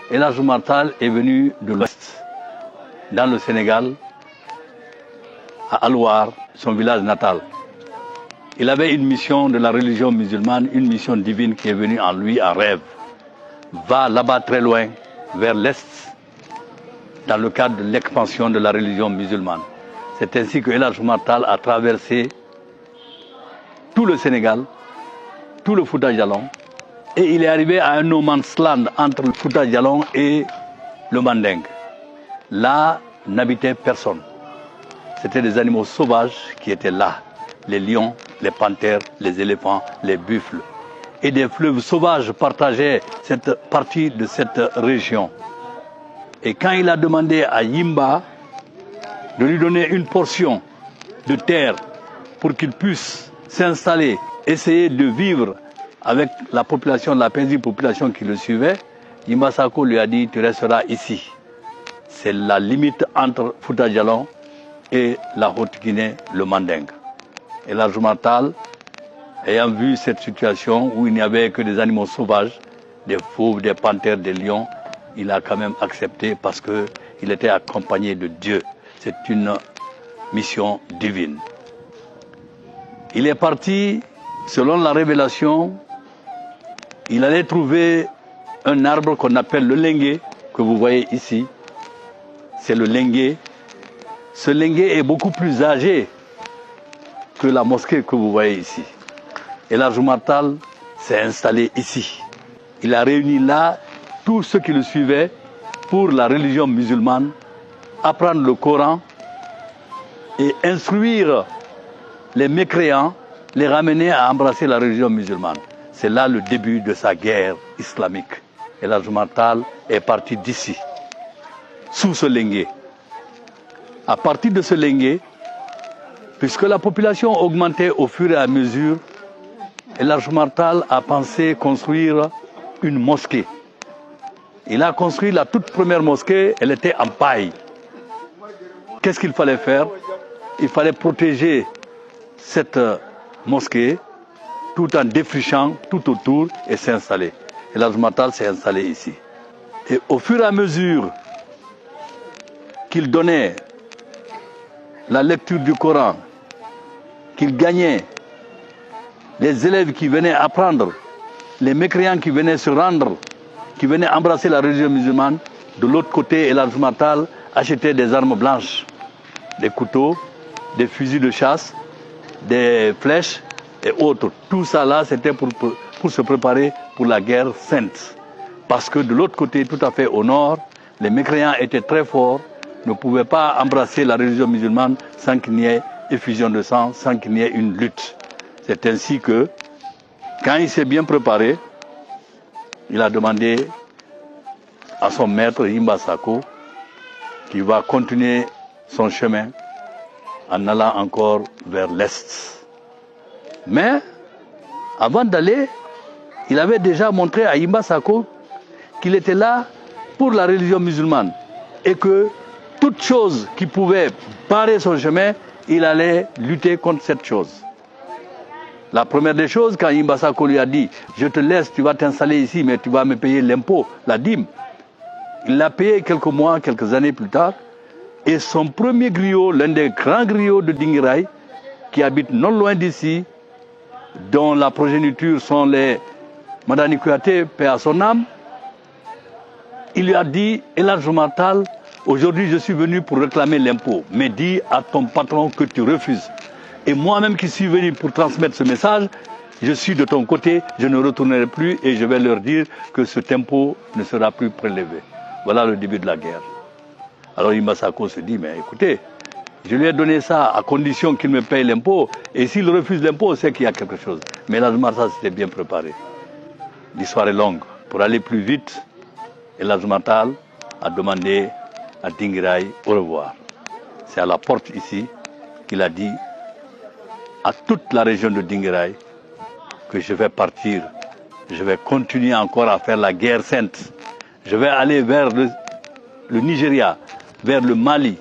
El Hadj Oumar Tall est venu de l'Ouest, dans le Sénégal, à Alouar, son village natal. Il avait une mission de la religion musulmane, une mission divine qui est venue en lui en rêve. Va là-bas très loin, vers l'Est, dans le cadre de l'expansion de la religion musulmane. C'est ainsi que El Hadj Oumar Tall a traversé tout le Sénégal, tout le Fouta Djallon, et il est arrivé à un no man's land entre le Fouta Djallon et le Manding. Là n'habitait personne. C'était des animaux sauvages qui étaient là. Les lions, les panthères, les éléphants, les buffles. Et des fleuves sauvages partageaient cette partie de cette région. Et quand il a demandé à Yimba de lui donner une portion de terre pour qu'il puisse s'installer, essayer de vivre avec la population, la paisible population qui le suivait, Yimba Sako lui a dit « Tu resteras ici ». C'est la limite entre Fouta Djallon et la Haute-Guinée, le Manding. Et El Hadj Oumar Tall, ayant vu cette situation où il n'y avait que des animaux sauvages, des fauves, des panthères, des lions, il a quand même accepté parce qu'il était accompagné de Dieu. C'est une mission divine. Il est parti, selon la révélation, il allait trouver un arbre qu'on appelle le lengué, que vous voyez ici. C'est le lengué. Ce lengué est beaucoup plus âgé que la mosquée que vous voyez ici. Et El Hadj Oumar Tall s'est installé ici. Il a réuni là tous ceux qui le suivaient pour la religion musulmane, apprendre le Coran et instruire les mécréants, les ramener à embrasser la religion musulmane. C'est là le début de sa guerre islamique. Et El Hadj Oumar Tall est parti d'ici, sous ce lengué. À partir de ce lengué, puisque la population augmentait au fur et à mesure, El Hadj Oumar Tall a pensé construire une mosquée. Il a construit la toute première mosquée, elle était en paille. Qu'est-ce qu'il fallait faire? Il fallait protéger cette mosquée tout en défrichant tout autour et s'installer. El Hadj Oumar Tall s'est installé ici. Et au fur et à mesure qu'il donnait la lecture du Coran, qu'il gagnait les élèves qui venaient apprendre, les mécréants qui venaient se rendre, qui venaient embrasser la religion musulmane, de l'autre côté, El Hadj Oumar Tall achetait des armes blanches, des couteaux, des fusils de chasse, des flèches et autres. Tout ça là, c'était pour se préparer pour la guerre sainte. Parce que de l'autre côté, tout à fait au nord, les mécréants étaient très forts, ne pouvaient pas embrasser la religion musulmane sans qu'il n'y ait effusion de sang, sans qu'il n'y ait une lutte. C'est ainsi que, quand il s'est bien préparé, il a demandé à son maître, Yimba Sako, qui va continuer son chemin en allant encore vers l'Est. Mais, avant d'aller, il avait déjà montré à Yimba Sako qu'il était là pour la religion musulmane et que toute chose qui pouvait barrer son chemin, il allait lutter contre cette chose. La première des choses, quand Yimba Sako lui a dit « Je te laisse, tu vas t'installer ici, mais tu vas me payer l'impôt, la dîme », il l'a payé quelques mois, quelques années plus tard. Et son premier griot, l'un des grands griots de Dinguiraye, qui habite non loin d'ici, dont la progéniture sont les Madani Kouyaté, paix à son âme, il lui a dit « El Hadj Oumar Tall, aujourd'hui je suis venu pour réclamer l'impôt, mais dis à ton patron que tu refuses. Et moi-même qui suis venu pour transmettre ce message, je suis de ton côté, je ne retournerai plus et je vais leur dire que cet impôt ne sera plus prélevé. » Voilà le début de la guerre. Alors Yimba Sako se dit, mais écoutez, je lui ai donné ça à condition qu'il me paye l'impôt, et s'il refuse l'impôt, c'est qu'il y a quelque chose. Mais El Hadj Oumar Tall s'était bien préparé. L'histoire est longue. Pour aller plus vite, El Hadj Oumar Tall a demandé à Dinguiraye au revoir. C'est à la porte ici qu'il a dit à toute la région de Dinguiraye que je vais partir, je vais continuer encore à faire la guerre sainte. Je vais aller vers le Nigeria, vers le Mali,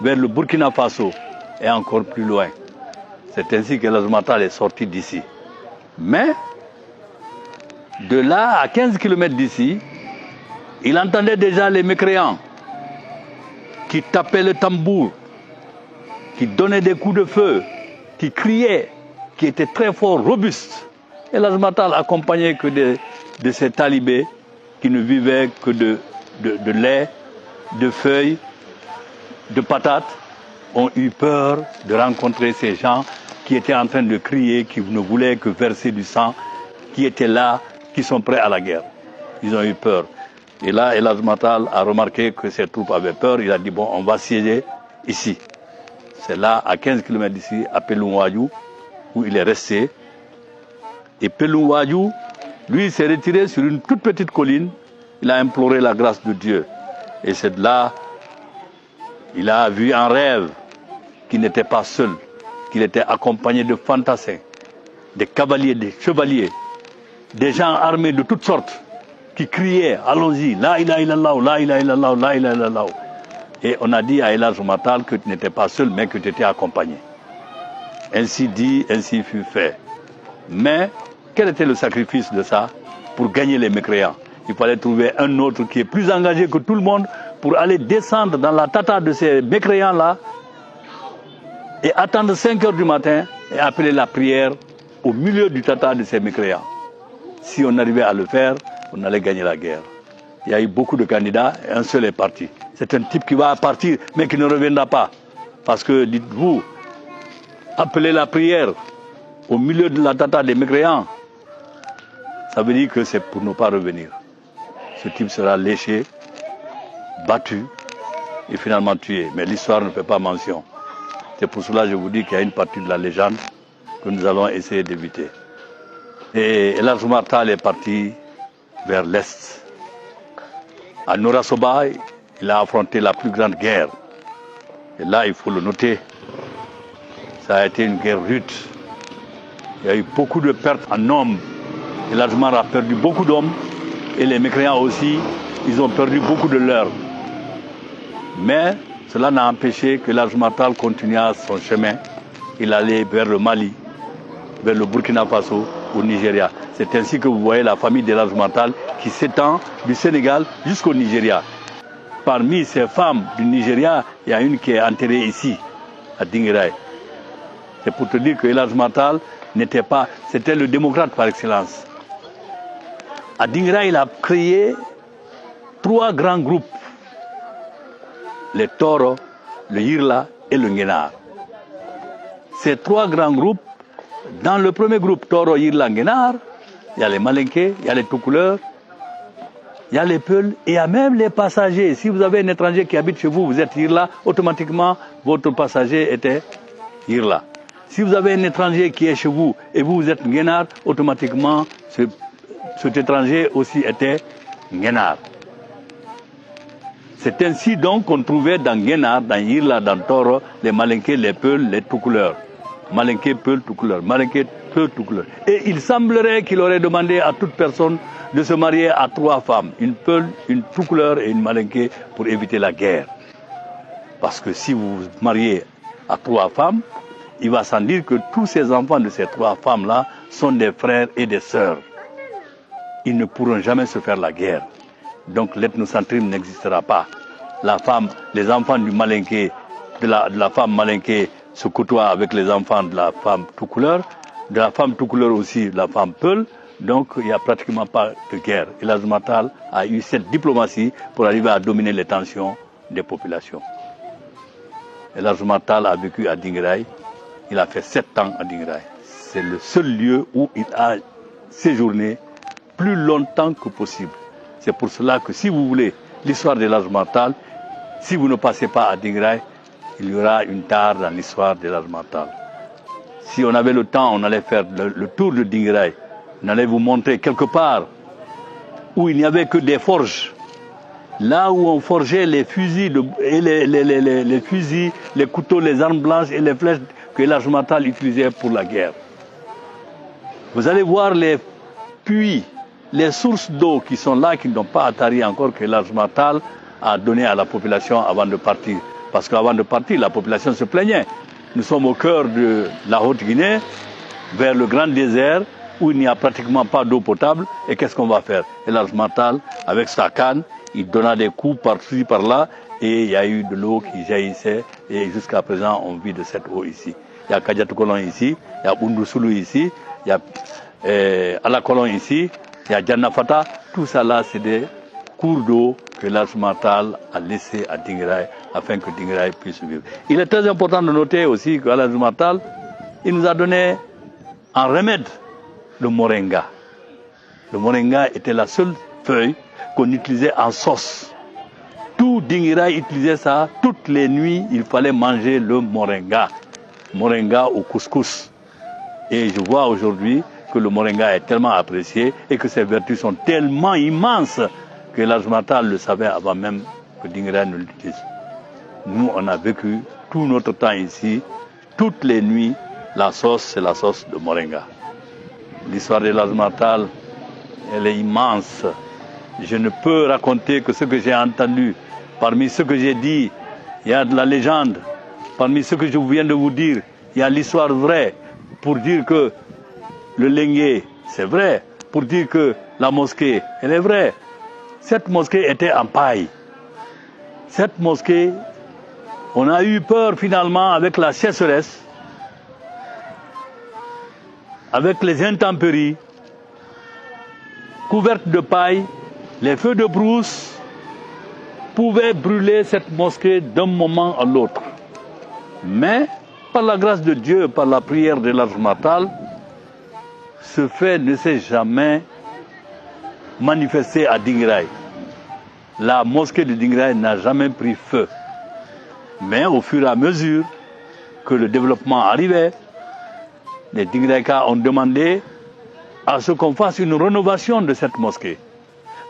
vers le Burkina Faso et encore plus loin. C'est ainsi que El Hadj Oumar Tall est sorti d'ici. Mais, de là à 15 km d'ici, Il entendait déjà les mécréants qui tapaient le tambour, qui donnaient des coups de feu, qui criaient, qui étaient très forts, robustes. Et Elhadji Matal, accompagné que de ces talibés qui ne vivaient que de lait, de feuilles, de patates, ont eu peur de rencontrer ces gens qui étaient en train de crier, qui ne voulaient que verser du sang, qui étaient là, qui sont prêts à la guerre. Ils ont eu peur. Et là, Elhadji Matal a remarqué que ces troupes avaient peur. Il a dit, bon, on va siéger ici. C'est là, à 15 km d'ici, à Peloum-Wadiou, où il est resté. Et Peloum-Wadiou, lui, s'est retiré sur une toute petite colline. Il a imploré la grâce de Dieu. Et c'est là, il a vu un rêve qu'il n'était pas seul, qu'il était accompagné de fantassins, des cavaliers, des chevaliers, des gens armés de toutes sortes, qui criaient, allons-y, la ilaha illallah, la ilaha illallah, la ilaha illallah. Et on a dit à Elhadji Matal que tu n'étais pas seul, mais que tu étais accompagné. Ainsi dit, ainsi fut fait. Mais quel était le sacrifice de ça pour gagner les mécréants? Il fallait trouver un autre qui est plus engagé que tout le monde pour aller descendre dans la tata de ces mécréants-là et attendre 5 heures du matin et appeler la prière au milieu du tata de ces mécréants. Si on arrivait à le faire, on allait gagner la guerre. Il y a eu beaucoup de candidats et un seul est parti. C'est un type qui va partir mais qui ne reviendra pas. Parce que, dites-vous, appeler la prière au milieu de la tata des mécréants, ça veut dire que c'est pour ne pas revenir. Ce type sera léché, battu et finalement tué. Mais l'histoire ne fait pas mention. C'est pour cela que je vous dis qu'il y a une partie de la légende que nous allons essayer d'éviter. Et Elhadji Matal est parti vers l'Est. À Noura-Soba, il a affronté la plus grande guerre. Et là, il faut le noter, ça a été une guerre rude. Il y a eu beaucoup de pertes en hommes. Elhadji Matal a perdu beaucoup d'hommes. Et les mécréants aussi, ils ont perdu beaucoup de leurs. Mais cela n'a empêché que Elhadji Matal continua son chemin. Il allait vers le Mali, vers le Burkina Faso, au Nigeria. C'est ainsi que vous voyez la famille d'Elhadji Matal qui s'étend du Sénégal jusqu'au Nigeria. Parmi ces femmes du Nigeria, il y a une qui est enterrée ici, à Dinguiraye. C'est pour te dire que Elhadji Matal n'était pas... C'était le démocrate par excellence. À Dinguiraye, il a créé 3 grands groupes. Le Toro, le Yirla et le Nguenar. Ces 3 grands groupes, dans le premier groupe Toro, Yirla, Nguenar, il y a les Malinké, il y a les Toucouleurs, il y a les Peuls et il y a même les passagers. Si vous avez un étranger qui habite chez vous, vous êtes Yirla, automatiquement votre passager était Yirla. Si vous avez un étranger qui est chez vous et vous êtes Nguenar, automatiquement cet étranger aussi était Nguenar. C'est ainsi donc qu'on trouvait dans Nguenar, dans Yirla, dans Toro, les Malinké, les Peuls, les Toucouleurs. Malinké, Peul, Toucouleur. Malinké, Peul, Toucouleur. Et il semblerait qu'il aurait demandé à toute personne de se marier à 3 femmes. Une Peul, une Toucouleur et une Malinké pour éviter la guerre. Parce que si vous vous mariez à 3 femmes, il va sans dire que tous ces enfants de ces 3 femmes-là sont des frères et des sœurs. Ils ne pourront jamais se faire la guerre. Donc l'ethnocentrisme n'existera pas. La femme, les enfants du Malinké, de la femme Malinké se côtoient avec les enfants de la femme Toucouleur, de la femme Toucouleur aussi la femme Peul, donc il n'y a pratiquement pas de guerre. Elhadji Matal a eu cette diplomatie pour arriver à dominer les tensions des populations. Elhadji Matal a vécu à Dinguiraye, il a fait 7 ans à Dinguiraye. C'est le seul lieu où il a séjourné plus longtemps que possible. C'est pour cela que si vous voulez l'histoire d'Elhadji Matal, si vous ne passez pas à Dinguiraye, il y aura une tare dans l'histoire d'Elhadji Matal. Si on avait le temps, on allait faire le tour de Dinguiraye. On allait vous montrer quelque part où il n'y avait que des forges. Là où on forgeait les fusils, les fusils, les couteaux, les armes blanches et les flèches que Elhadji Matal utilisait pour la guerre. Vous allez voir les puits, les sources d'eau qui sont là, qui n'ont pas attari encore, que Elhadji Matal a donné à la population avant de partir. Parce qu'avant de partir, la population se plaignait. Nous sommes au cœur de la Haute-Guinée, vers le grand désert, où il n'y a pratiquement pas d'eau potable. Et qu'est-ce qu'on va faire? Elhadji Matal, avec sa canne, il donna des coups par-ci, par-là, et il y a eu de l'eau qui jaillissait, et jusqu'à présent, on vit de cette eau ici. Il y a Kadiatokolon ici, il y a Bundusulu ici, il y a Alakolon ici, il y a Djannafata. Tout ça là, c'est des cours d'eau que l'Azmatal a laissé à Dinguiraye afin que Dinguiraye puisse vivre. Il est très important de noter aussi qu'à l'Azmatal, il nous a donné en remède le moringa. Le moringa était la seule feuille qu'on utilisait en sauce. Tout Dinguiraye utilisait ça. Toutes les nuits, il fallait manger le moringa. Moringa au couscous. Et je vois aujourd'hui que le moringa est tellement apprécié et que ses vertus sont tellement immenses que l'Azmatal le savait avant même que Dinguiraye ne l'utilise. Nous, on a vécu tout notre temps ici, toutes les nuits, la sauce, c'est la sauce de moringa. L'histoire de l'Azmatal, elle est immense. Je ne peux raconter que ce que j'ai entendu. Parmi ce que j'ai dit, il y a de la légende. Parmi ce que je viens de vous dire, il y a l'histoire vraie. Pour dire que le Lengué, c'est vrai. Pour dire que la mosquée, elle est vraie. Cette mosquée était en paille. Cette mosquée, on a eu peur finalement avec la sécheresse, avec les intempéries, couverte de paille, les feux de brousse pouvaient brûler cette mosquée d'un moment à l'autre. Mais, par la grâce de Dieu, par la prière de l'Azmatal, ce fait ne s'est jamais manifesté à Dinguiraye. La mosquée de Dinguiraye n'a jamais pris feu. Mais au fur et à mesure que le développement arrivait, les Dinguiraïkas ont demandé à ce qu'on fasse une rénovation de cette mosquée.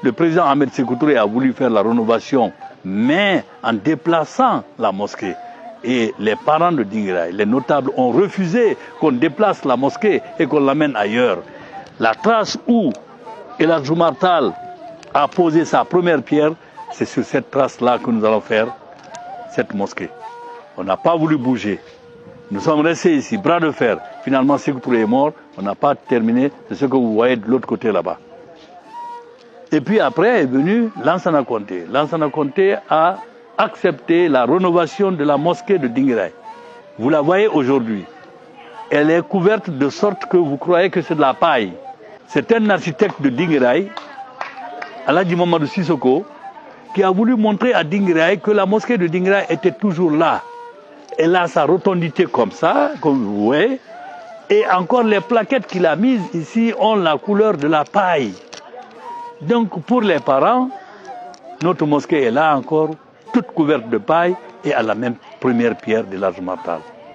Le président Ahmed Sékou Touré a voulu faire la rénovation, mais en déplaçant la mosquée. Et les parents de Dinguiraye, les notables, ont refusé qu'on déplace la mosquée et qu'on l'amène ailleurs. La trace où El Hadj Oumar Tall a posé sa première pierre, c'est sur cette trace-là que nous allons faire cette mosquée. On n'a pas voulu bouger. Nous sommes restés ici, bras de fer. Finalement, Sékou Touré est mort, on n'a pas terminé. C'est ce que vous voyez de l'autre côté là-bas. Et puis après est venu Lansana Conté. Lansana Conté a accepté la rénovation de la mosquée de Dinguiraye. Vous la voyez aujourd'hui. Elle est couverte de sorte que vous croyez que c'est de la paille. C'est un architecte de Dinguiraye, Aladji Mamadou Sissoko, qui a voulu montrer à Dinguiraye que la mosquée de Dinguiraye était toujours là. Elle a sa rotondité comme ça, comme vous voyez. Et encore les plaquettes qu'il a mises ici ont la couleur de la paille. Donc pour les parents, notre mosquée est là encore, toute couverte de paille et à la même première pierre de l'Azmatal.